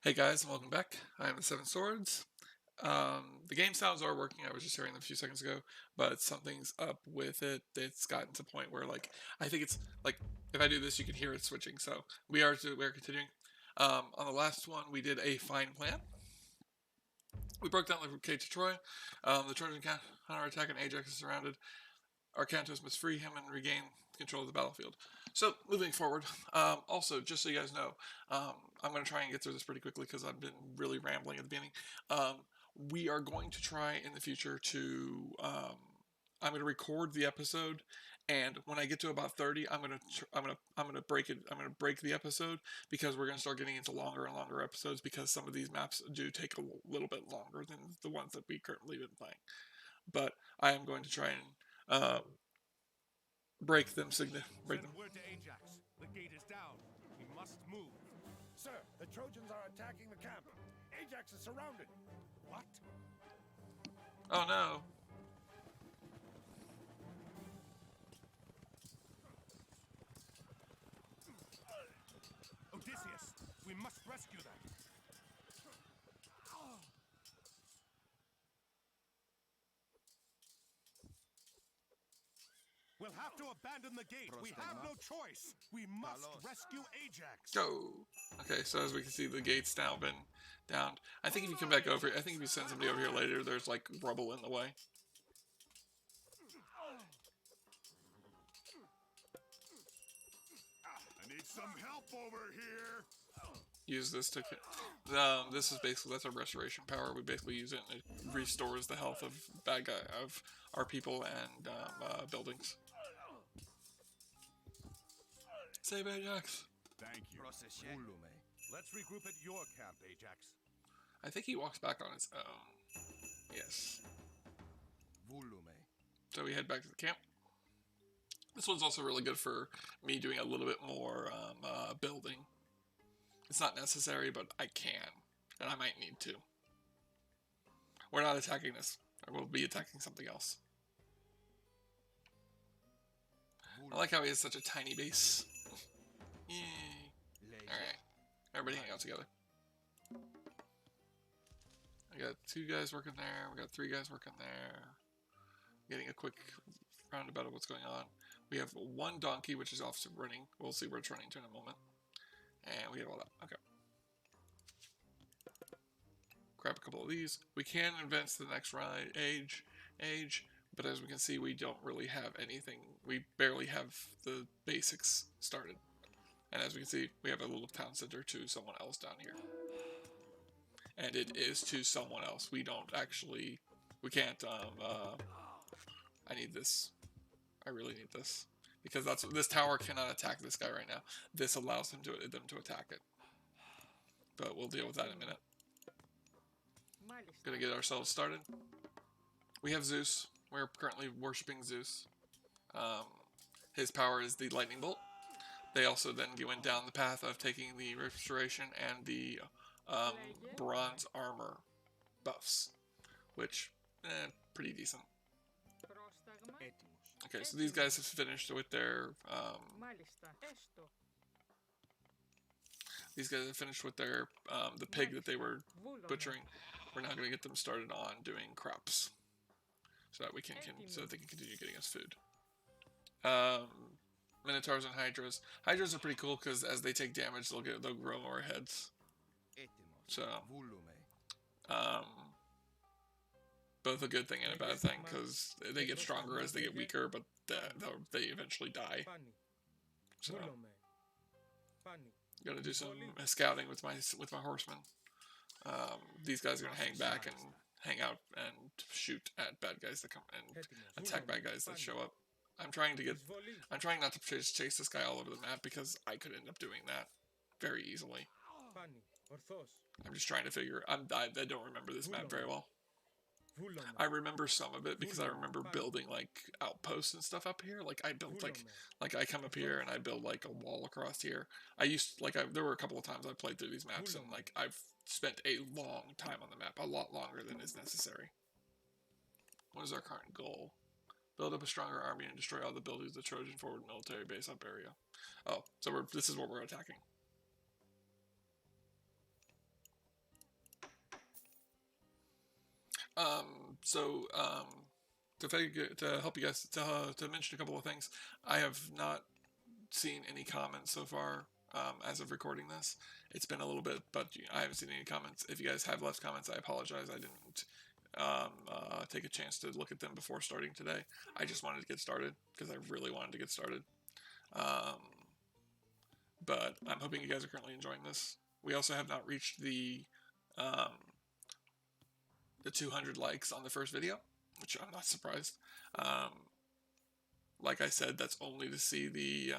Hey guys, and welcome back. I am the Seven Swords. The game sounds are working. I was just hearing them a few seconds ago, but something's up with it. It's gotten to the point where, like, I think it's like if I do this, you can hear it switching. So we are continuing. On the last one, we did a fine plan. We broke down the cage to Troy. The Trojan counter attack and Ajax is surrounded. Arcantos must free him and regain control of the battlefield. So, moving forward, also, just so you guys know, I'm going to try and get through this pretty quickly because I've been really rambling at the beginning. Um, we are going to try in the future to, I'm going to record the episode, and when I get to about 30, I'm going to break it. I'm going to break the episode because we're going to start getting into longer and longer episodes because some of these maps do take a little bit longer than the ones that we currently been playing. But I am going to try and break them. Break them. Send word to Ajax. The gate is down. We must move. Sir, the Trojans are attacking the camp. Ajax is surrounded. What? Oh no! Odysseus, we must rescue them. We'll have to abandon the gate. We have no choice. We must rescue Ajax. Go! Okay, so as we can see, the gate's now been downed. I think if you come back over, I think if you send somebody over here later, there's like rubble in the way. I need some help over here. Use this to. This is basically that's a restoration power. We basically use it and it restores the health of our people and buildings. Save Ajax. Thank you. Let's regroup at your camp, Ajax. I think he walks back on his own. Yes. So we head back to the camp. This one's also really good for me doing a little bit more building. It's not necessary, but I can, and I might need to. We're not attacking this. Or we'll be attacking something else. I like how he has such a tiny base. Yay. Alright. Everybody hang out together. I got 2 guys working there. We got 3 guys working there. Getting a quick roundabout of what's going on. We have 1 donkey, which is off running. We'll see where it's running to in a moment. And we have all that. Okay. Grab a couple of these. We can advance to the next age, but as we can see, we don't really have anything. We barely have the basics started. And as we can see, we have a little town center to someone else down here. And it is to someone else. We don't actually... We can't... I need this. I really need this. Because this tower cannot attack this guy right now. This allows them to attack it. But we'll deal with that in a minute. Gonna get ourselves started. We have Zeus. We're currently worshipping Zeus. His power is the lightning bolt. They also then went down the path of taking the restoration and the bronze armor buffs, which pretty decent. Okay, so these guys have finished with their the pig that they were butchering. We're now going to get them started on doing crops, so that so that they can continue getting us food. Minotaurs and Hydras. Hydras are pretty cool because as they take damage, they'll grow more heads. So, both a good thing and a bad thing because they get stronger as they get weaker, but they eventually die. So, gonna do some scouting with my horsemen. These guys are gonna hang back and hang out and shoot at bad guys that come and attack bad guys that show up. I'm trying not to chase this guy all over the map because I could end up doing that very easily. I'm just trying to figure. I don't remember this map very well. I remember some of it because I remember building like outposts and stuff up here. Like I built like I come up here and I build like a wall across here. There were a couple of times I played through these maps and like I've spent a long time on the map, a lot longer than is necessary. What is our current goal? Build up a stronger army and destroy all the buildings of the Trojan forward military base up area. Oh, so this is what we're attacking. So, to help you guys to mention a couple of things, I have not seen any comments so far as of recording this. It's been a little bit, but I haven't seen any comments. If you guys have left comments, I apologize. I didn't take a chance to look at them before starting today. I just wanted to get started because I really wanted to get started. Um, but I'm hoping you guys are currently enjoying this. We also have not reached um, the 200 likes on the first video, which I'm not surprised. Like I said, that's only to see the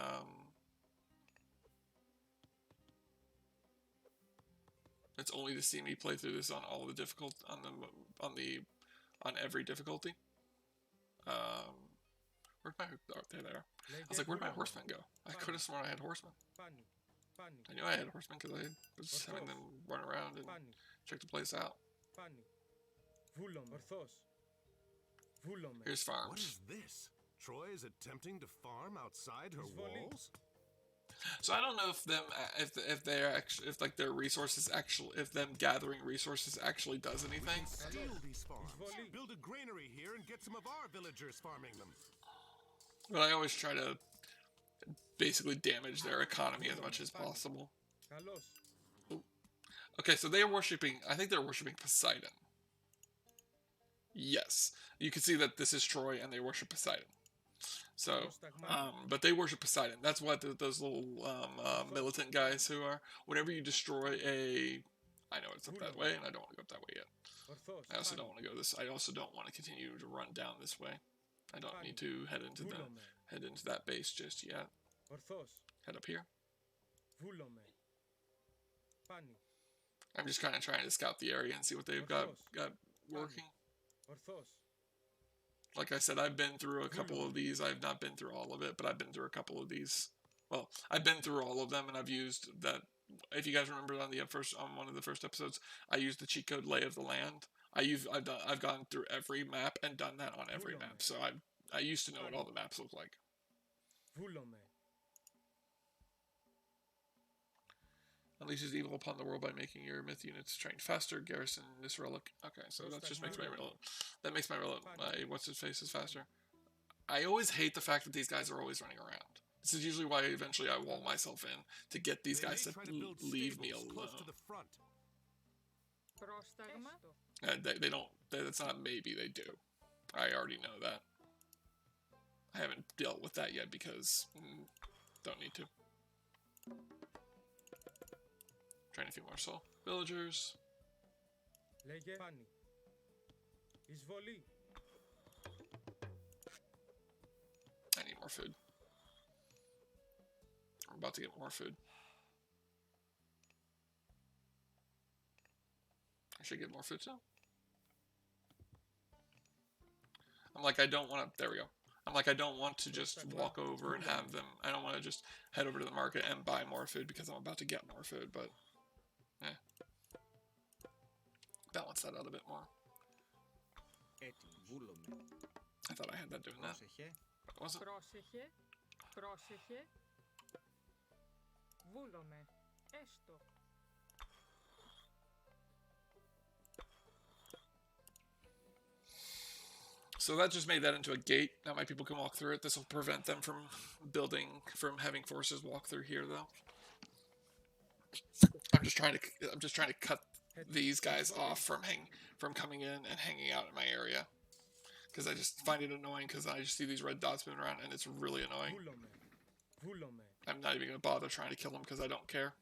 it's only to see me play through this on all the difficult on every difficulty. Um, where'd my oh, there they are. I was like, where'd my horsemen go? I could have sworn I had horsemen. I knew I had horsemen because I was having them run around and check the place out. Here's farms. What is this? Troy is attempting to farm outside her walls? So I don't know if them if they're actually if like their resources actually if them gathering resources actually does anything. Steal these farms. Build a granary here and get some of our villagers farming them. But I always try to basically damage their economy as much as possible. Ooh. Okay, so they are worshiping. I think they're worshiping Poseidon. Yes, you can see that this is Troy, and they worship Poseidon. So, but they worship Poseidon. That's what those little militant guys who are. Whenever you destroy a, I know it's up that way, and I don't want to go up that way yet. I also don't want to go this. I also don't want to continue to run down this way. I don't need to head into that base just yet. Head up here. I'm just kind of trying to scout the area and see what they've got working. Like I said, I've been through a couple of these. I've not been through all of it, but I've been through a couple of these. Well, I've been through all of them, and I've used that. If you guys remember on one of the first episodes, I used the cheat code Lay of the Land. I've gone through every map and done that on every map. So I used to know what all the maps look like. Unleashes evil upon the world by making your myth units train faster. Garrison this relic. Okay, so that just makes my what's his face is faster. I always hate the fact that these guys are always running around. This is usually why eventually I wall myself in to get these guys to leave me alone. They don't. That's not maybe they do. I already know that. I haven't dealt with that yet because don't need to. Train a few more soul villagers. I need more food. I'm about to get more food. I should get more food too. I'm like, I don't want to. There we go. I'm like, I don't want to just walk over and have them. I don't want to just head over to the market and buy more food because I'm about to get more food, but balance that out a bit more. I thought I had that doing that, but it wasn't. So that just made that into a gate. Now my people can walk through it. This will prevent them from having forces walk through here, though. I'm just trying to cut these guys off from coming in and hanging out in my area, because I just find it annoying because I just see these red dots moving around and it's really annoying. I'm not even gonna bother trying to kill them because I don't care.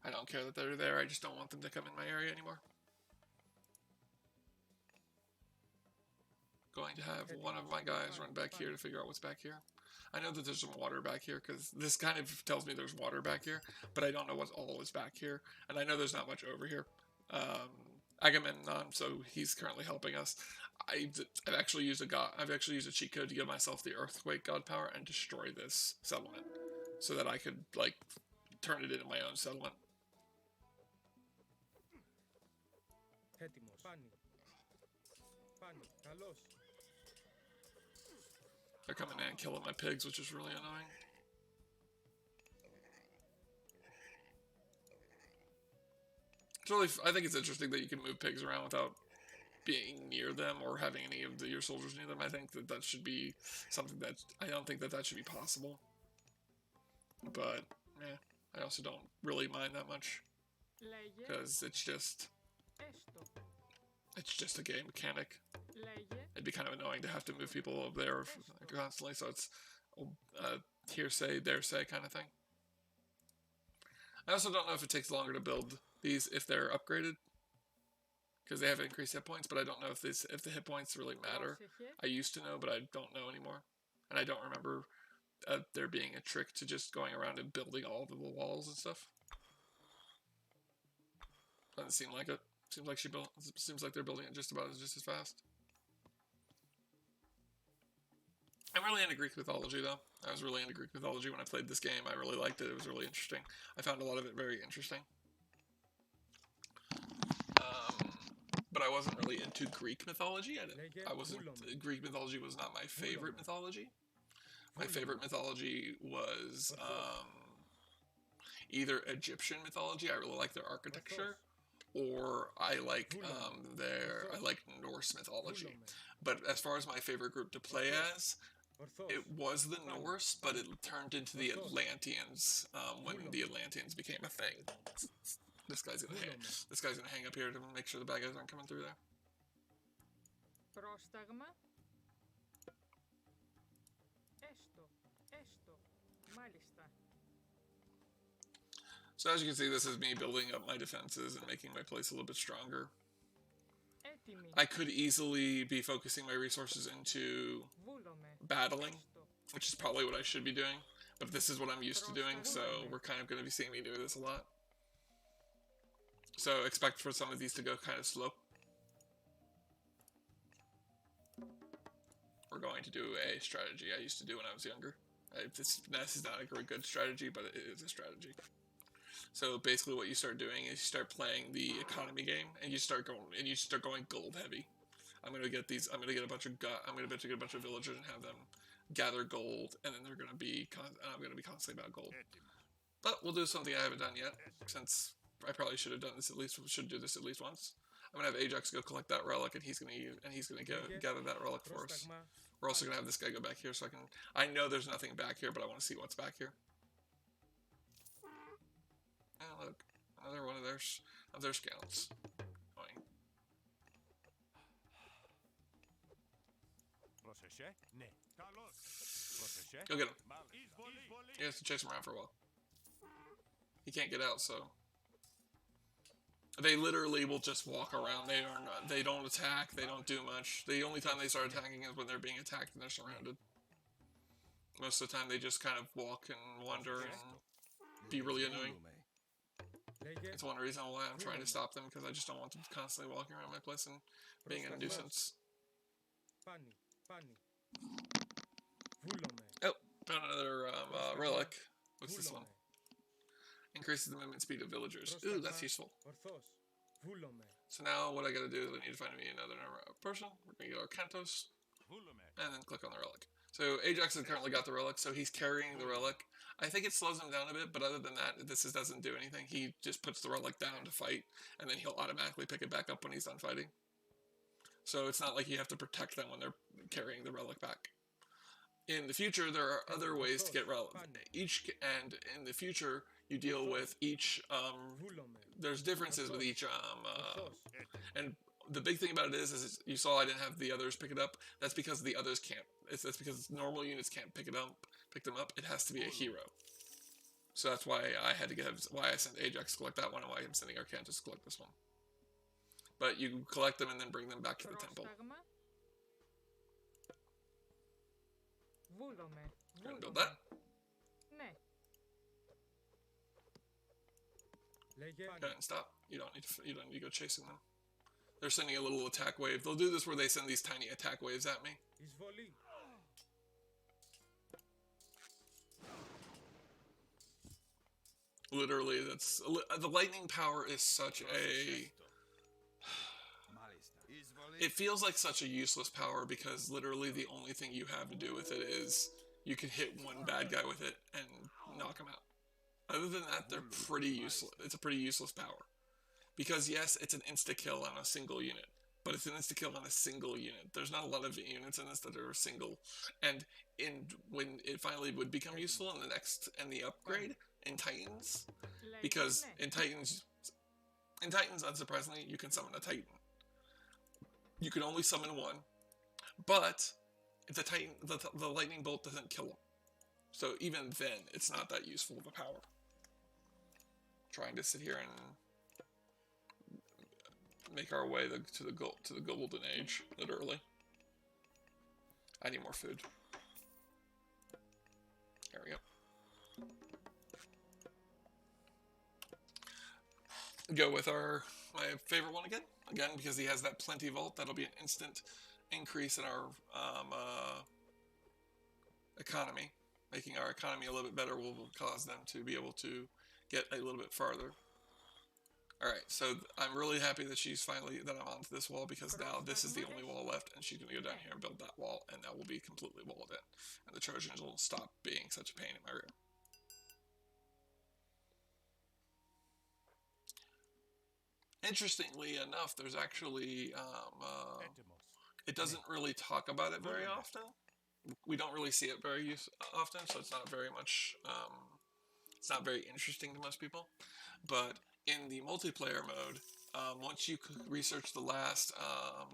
I don't care that they're there. I just don't want them to come in my area anymore. Going to have one of my guys run back here to figure out what's back here. I know that there's some water back here because this kind of tells me there's water back here, but I don't know what all is back here, and I know there's not much over here. Agamemnon, so he's currently helping us. I've actually used a cheat code to give myself the earthquake god power and destroy this settlement, so that I could like turn it into my own settlement. They're coming in and killing my pigs, which is really annoying. It's really, I think it's interesting that you can move pigs around without being near them or having any of your soldiers near them. I think that should be something that I don't think that should be possible. But yeah, I also don't really mind that much because it's just a game mechanic. It'd be kind of annoying to have to move people over there constantly, so it's hearsay, dare say kind of thing. I also don't know if it takes longer to build these if they're upgraded, because they have increased hit points, but I don't know if the hit points really matter. I used to know, but I don't know anymore, and I don't remember there being a trick to just going around and building all of the walls and stuff. Doesn't seem like it. Seems like they're building it just as fast. I'm really into Greek mythology, though. I was really into Greek mythology when I played this game. I really liked it. It was really interesting. I found a lot of it very interesting. But I wasn't really into Greek mythology. Greek mythology was not my favorite mythology. My favorite mythology was either Egyptian mythology. I really like their architecture, or I like Norse mythology. But as far as my favorite group to play as, it was the Norse, but it turned into the Atlanteans when the Atlanteans became a thing. This guy's gonna hang up here to make sure the bad guys aren't coming through there. Πρόσταγμα. Έστω. Μάλιστα. So as you can see, this is me building up my defenses and making my place a little bit stronger. Έτοιμη. I could easily be focusing my resources into battling, which is probably what I should be doing, but this is what I'm used to doing, so we're kind of going to be seeing me do this a lot. So expect for some of these to go kind of slow. We're going to do a strategy I used to do when I was younger. This is not a very good strategy, but it is a strategy. So basically what you start doing is you start playing the economy game, and you start going gold heavy. I'm gonna get a bunch of villagers and have them gather gold, and then I'm gonna be constantly about gold. But we'll do something I haven't done yet, since I probably should have done this should do this at least once. I'm gonna have Ajax go collect that relic, and he's gonna go gather that relic for us. We're also gonna have this guy go back here, so I know there's nothing back here, but I want to see what's back here. Oh, look, another one of their scouts. Go get him. He has to chase him around for a while. He can't get out, so they literally will just walk around. They don't attack. They don't do much. The only time they start attacking is when they're being attacked and they're surrounded. Most of the time, they just kind of walk and wander and be really annoying. It's one reason why I'm trying to stop them, because I just don't want them constantly walking around my place and being a nuisance. Oh, found another relic. What's this one? Increases the movement speed of villagers. Ooh, that's useful. So now what I gotta do is I need to find me another person. We're gonna get our Cantos, and then click on the relic. So Ajax has currently got the relic, so he's carrying the relic. I think it slows him down a bit, but other than that, this doesn't do anything. He just puts the relic down to fight, and then he'll automatically pick it back up when he's done fighting. So it's not like you have to protect them when they're carrying the relic back. In the future, there are other ways to get relic. And in the future, you deal with each. There's differences with each. And the big thing about it is you saw I didn't have the others pick it up. That's because the others can't. That's because normal units can't pick them up. It has to be a hero. So that's why I sent Ajax to collect that one, and why I'm sending Arcantus to collect this one. But you collect them and then bring them back to the temple. Gonna build that. Go ahead and stop. You don't need to go chasing them. They're sending a little attack wave. They'll do this where they send these tiny attack waves at me. Literally, the lightning power is such a. It feels like such a useless power, because literally the only thing you have to do with it is you can hit one bad guy with it and knock him out. Other than that, they're pretty useless. It's a pretty useless power. Because yes, it's an insta-kill on a single unit, but it's an insta kill on a single unit. There's not a lot of units in this that are single, and in when it finally would become useful in the next and the upgrade in Titans, because in Titans, unsurprisingly, you can summon a Titan. You can only summon one, but the Titan, the lightning bolt doesn't kill him. So even then, it's not that useful of a power. Trying to sit here and make our way to the golden age, literally. I need more food. There we go. Go with my favorite one again because he has that plenty vault. That'll be an instant increase in our economy. Making our economy a little bit better will cause them to be able to get a little bit farther. Alright, so I'm really happy that that I'm onto this wall, because now this is the only wall left, and she's going to go down here and build that wall, and that will be completely walled in. And the Trojans will stop being such a pain in my rear. Interestingly enough, there's actually, it doesn't really talk about it very often. We don't really see it very often, so it's not very much, it's not very interesting to most people. But in the multiplayer mode, once you research the last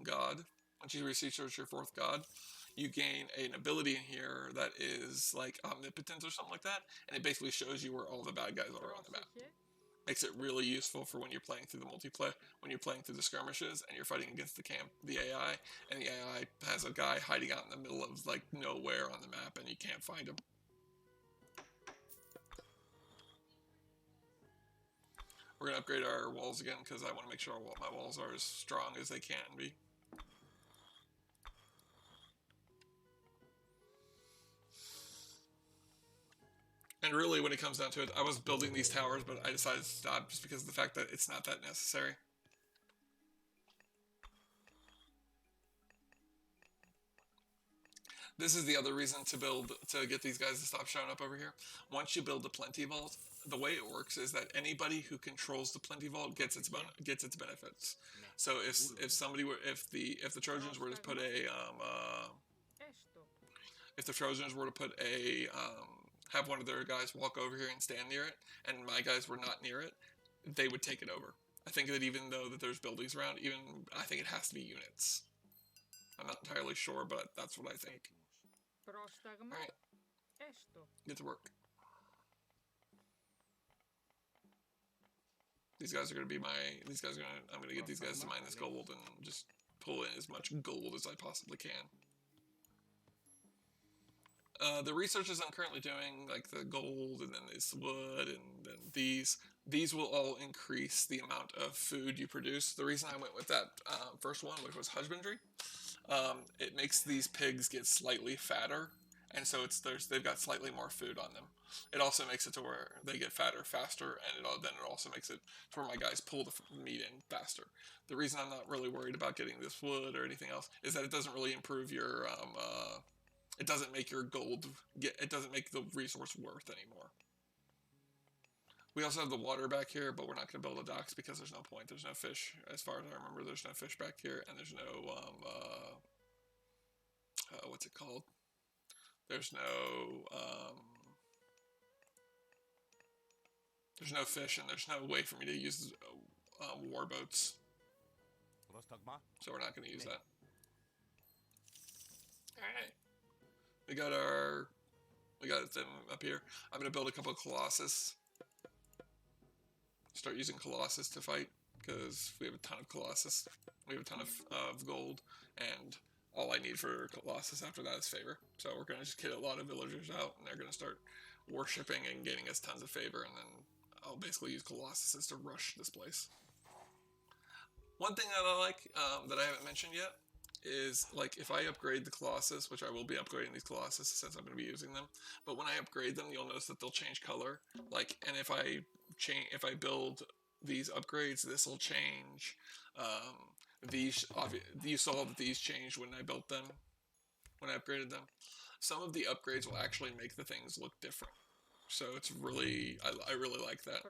god, once you research your fourth god, you gain an ability in here that is like omnipotence or something like that, and it basically shows you where all the bad guys are on the map. Makes it really useful for when you're playing through the multiplayer, when you're playing through the skirmishes and you're fighting against the AI, and the AI has a guy hiding out in the middle of like nowhere on the map and you can't find him. We're gonna upgrade our walls again because I want to make sure my walls are as strong as they can be. And really, when it comes down to it, I was building these towers, but I decided to stop just because of the fact that it's not that necessary. This is the other reason to get these guys to stop showing up over here. Once you build the Plenty Vault, the way it works is that anybody who controls the Plenty Vault gets its benefits. So if the Trojans were to put have one of their guys walk over here and stand near it, and my guys were not near it, they would take it over. I think that even though that there's buildings around, I think it has to be units. I'm not entirely sure, but that's what I think. Alright. Get to work. I'm gonna get these guys to mine this gold and just pull in as much gold as I possibly can. The researches I'm currently doing, like the gold and then this wood and then these will all increase the amount of food you produce. The reason I went with that first one, which was husbandry, it makes these pigs get slightly fatter, and so they've got slightly more food on them. It also makes it to where they get fatter faster, and then it also makes it to where my guys pull the meat in faster. The reason I'm not really worried about getting this wood or anything else is that it doesn't really improve your it doesn't make your it doesn't make the resource worth anymore. We also have the water back here, but we're not going to build the docks because there's no point. There's no fish. As far as I remember, there's no fish back here, and there's no, what's it called? There's no fish, and there's no way for me to use war boats. So we're not going to use that. Alright. We got them up here. I'm going to build a couple of Colossus. Start using Colossus to fight, because we have a ton of Colossus. We have a ton of gold, and all I need for Colossus after that is favor. So we're going to just get a lot of villagers out, and they're going to start worshipping and getting us tons of favor, and then I'll basically use Colossuses to rush this place. One thing that I like, that I haven't mentioned yet, is like if I upgrade the Colossus, which I will be upgrading these Colossus since I'm going to be using them, but when I upgrade them, you'll notice that they'll change color. Like, and if I build these upgrades, this will change. You saw that these changed when I built them, when I upgraded them. Some of the upgrades will actually make the things look different. So it's really, I really like that.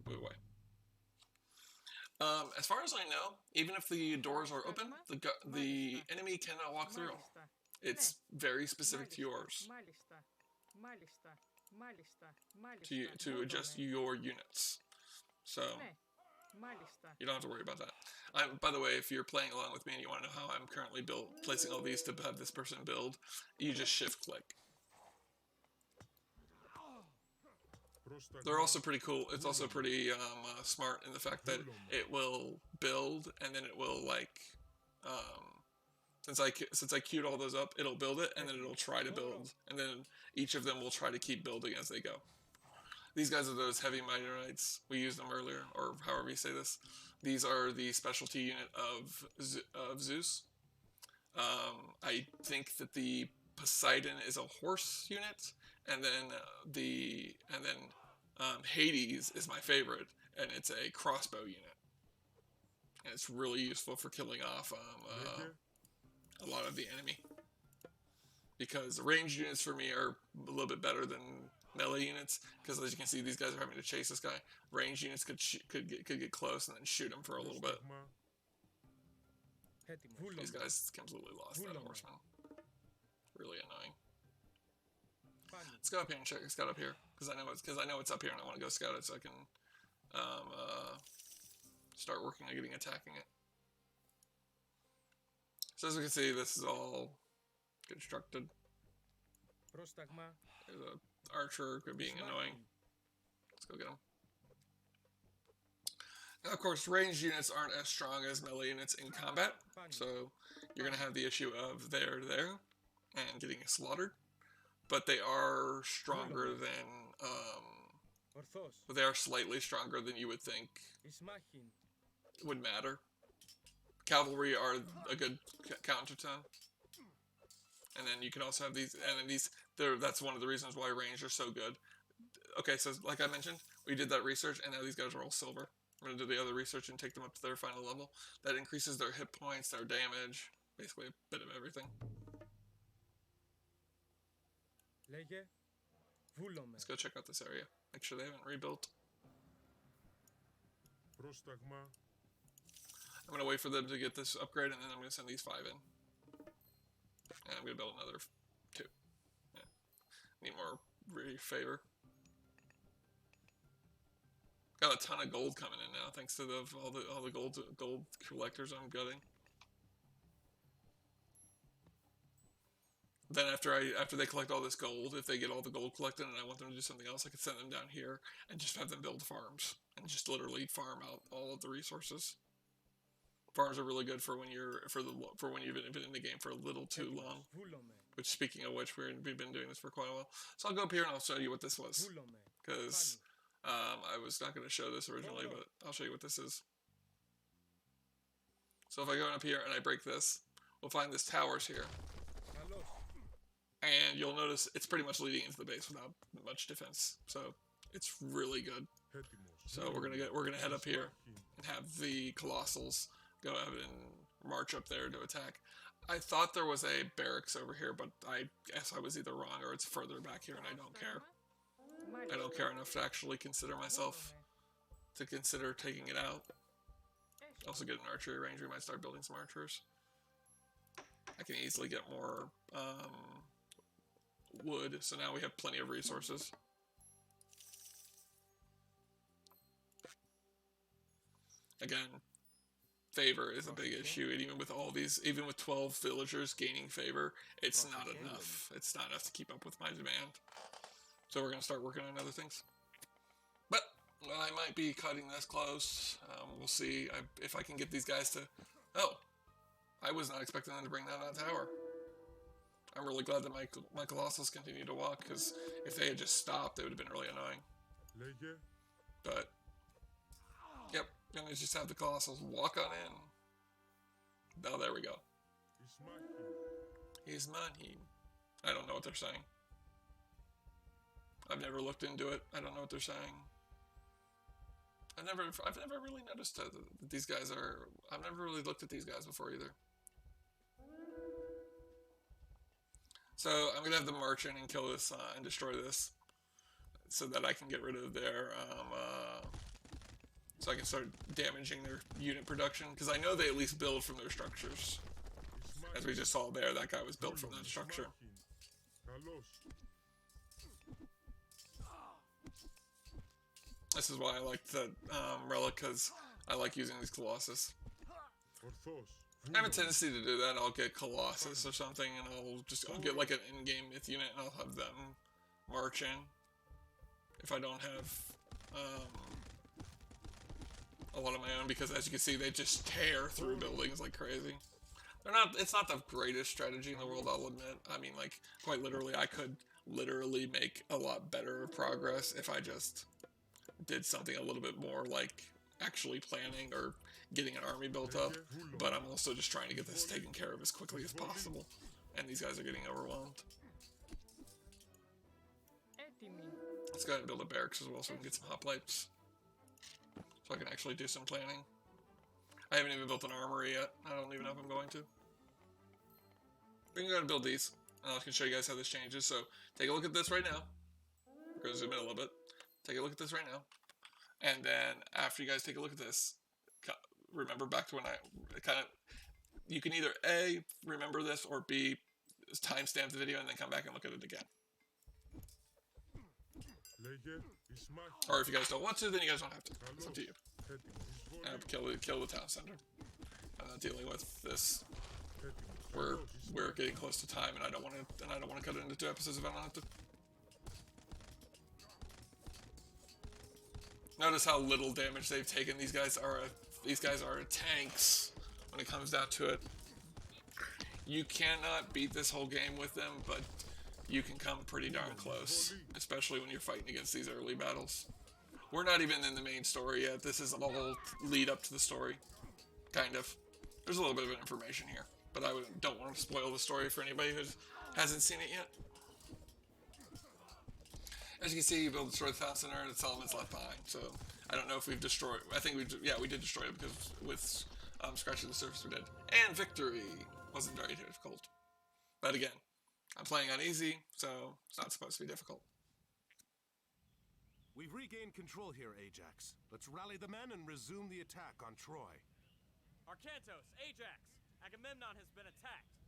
Move away. As far as I know, even if the doors are open, the enemy cannot walk through. Maalista. It's very specific to Maalista. yours Maalista. Maalista. Maalista. to adjust your units. So Ne. Maalista. you don't have to worry about that. By the way, if you're playing along with me and you want to know how I'm currently placing all these to have this person build, you just shift click. They're also pretty cool. It's also pretty smart in the fact that it will build and then it will like, since I queued all those up, it'll build it and then it'll try to build, and then each of them will try to keep building as they go. These guys are those heavy Mighty we used them earlier, or however you say this. These are the specialty unit of Zeus. I think that the Poseidon is a horse unit, and then Hades is my favorite, and it's a crossbow unit, and it's really useful for killing off a lot of the enemy. Because the ranged units for me are a little bit better than melee units, because as you can see, these guys are having to chase this guy. Ranged units could get close and then shoot him for a little bit. These guys completely lost that horseman. Really annoying. Let's go up here and check. Scout up here because I know it's up here and I want to go scout it so I can start working on attacking it. So as we can see, this is all constructed. There's an archer being annoying. Let's go get him. Now, of course, ranged units aren't as strong as melee units in combat, so you're going to have the issue of there and getting slaughtered. But they are stronger than, they are slightly stronger than you would think would matter. Cavalry are a good counter to them. And then you can also have these, and then that's one of the reasons why ranged are so good. Okay, so like I mentioned, we did that research, and now these guys are all silver. We're going to do the other research and take them up to their final level. That increases their hit points, their damage, basically a bit of everything. Let's go check out this area. Make sure they haven't rebuilt. I'm going to wait for them to get this upgrade, and then I'm going to send these 5 in. And I'm going to build another 2. Yeah. Need more favor. Got a ton of gold coming in now, thanks to all the gold collectors I'm getting. Then after they collect all this gold, if they get all the gold collected and I want them to do something else, I could send them down here and just have them build farms and just literally farm out all of the resources. Farms are really good for when you've been in the game for a little too long. Which, speaking of which, we've been doing this for quite a while. So I'll go up here and I'll show you what this was, because I was not going to show this originally, but I'll show you what this is. So if I go up here and I break this, we'll find this towers here. And you'll notice it's pretty much leading into the base without much defense. So it's really good. So we're gonna head up here and have the Colossals go ahead and march up there to attack. I thought there was a barracks over here, but I guess I was either wrong or it's further back here and I don't care. I don't care enough to actually consider taking it out. Also get an archery range. We might start building some archers. I can easily get more wood, so now we have plenty of resources. Again, favor is a big issue, and even with all these, even with 12 villagers gaining favor, it's not enough. It's not enough to keep up with my demand. So we're going to start working on other things. But I might be cutting this close. We'll see if I can get these guys to... Oh, I was not expecting them to bring down that tower. I'm really glad that my Colossals continue to walk, because if they had just stopped, they would have been really annoying. But, yep, gonna just have the Colossals walk on in. Oh, there we go. He's mine. I don't know what they're saying. I've never looked into it. I don't know what they're saying. I've never really noticed that these guys are... I've never really looked at these guys before either. So I'm going to have them march in and kill this and destroy this so that I can get rid of their so I can start damaging their unit production, because I know they at least build from their structures. As we just saw there, that guy was built from that structure. This is why I like the relic, because I like using these Colossus. I have a tendency to do that. I'll get Colossus or something, and I'll get like an in-game myth unit, and I'll have them march in. If I don't have a lot of my own, because as you can see, they just tear through buildings like crazy. It's not the greatest strategy in the world, I'll admit. I mean, like, quite literally, I could literally make a lot better progress if I just did something a little bit more like actually planning or getting an army built up, but I'm also just trying to get this taken care of as quickly as possible, and these guys are getting overwhelmed. Let's go ahead and build a barracks as well so we can get some hoplites, so I can actually do some planning. I haven't even built an armory yet. I don't even know if I'm going to. We can go ahead and build these, and I can show you guys how this changes. So take a look at this right now. We're going to zoom in a little bit. Take a look at this right now. And then after you guys take a look at this, remember back to when I kind of, you can either A, remember this, or B, timestamp the video and then come back and look at it again. Or if you guys don't want to, then you guys don't have to. It's up to you. And kill the town center. I'm not dealing with this. We're getting close to time, and I don't want to cut it into 2 episodes if I don't have to. Notice how little damage they've taken. These guys are tanks when it comes down to it. You cannot beat this whole game with them, but you can come pretty darn close, especially when you're fighting against these early battles. We're not even in the main story yet. This is all lead up to the story, kind of. There's a little bit of information here, but I don't want to spoil the story for anybody who hasn't seen it yet. As you can see, you build destroy the town center, and its elements left behind. So I don't know if we've destroyed. I think we did destroy it, because with scratching the surface we did. And victory wasn't very difficult. But again, I'm playing on easy, so it's not supposed to be difficult. We've regained control here, Ajax. Let's rally the men and resume the attack on Troy. Arkantos, Ajax, Agamemnon has been attacked.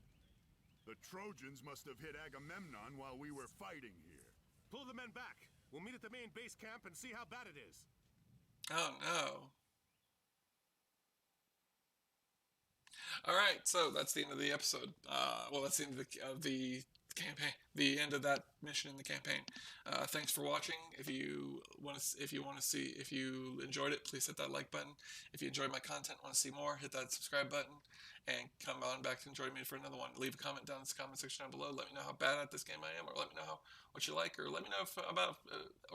The Trojans must have hit Agamemnon while we were fighting here. Pull the men back. We'll meet at the main base camp and see how bad it is. Oh no. Alright, so that's the end of the episode. Well, that's the end of the campaign. The end of that mission in the campaign. Thanks for watching. If you enjoyed it, please hit that like button. If you enjoyed my content, want to see more, hit that subscribe button, and come on back to join me for another one. Leave a comment down in the comment section down below. Let me know how bad at this game I am, or let me know what you like, or let me know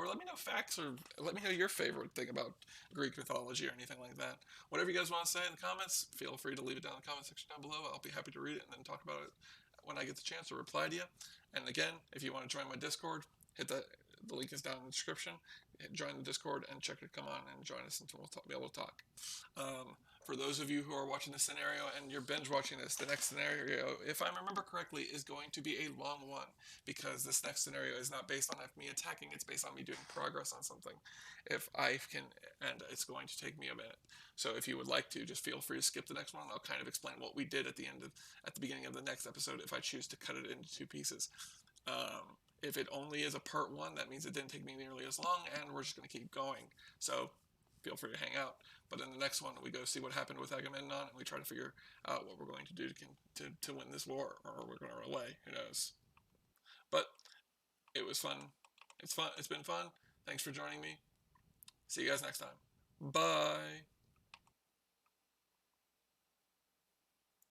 let me know facts, or let me know your favorite thing about Greek mythology or anything like that. Whatever you guys want to say in the comments, feel free to leave it down in the comment section down below. I'll be happy to read it and then talk about it when I get the chance to reply to you. And again, if you want to join my Discord, hit that. The link is down in the description. Join the Discord and check it. Come on and join us, and we'll be able to talk. For those of you who are watching this scenario and you're binge watching this, the next scenario, if I remember correctly, is going to be a long one, because this next scenario is not based on me attacking, it's based on me doing progress on something. If I can, and it's going to take me a minute. So if you would like to, just feel free to skip the next one. I'll kind of explain what we did at the beginning of the next episode if I choose to cut it into 2 pieces. If it only is a part 1, that means it didn't take me nearly as long, and we're just going to keep going. So feel free to hang out. But in the next one, we go see what happened with Agamemnon, and we try to figure out what we're going to do to win this war, or we're going to run away. Who knows? But it was fun. It's fun. It's been fun. Thanks for joining me. See you guys next time. Bye.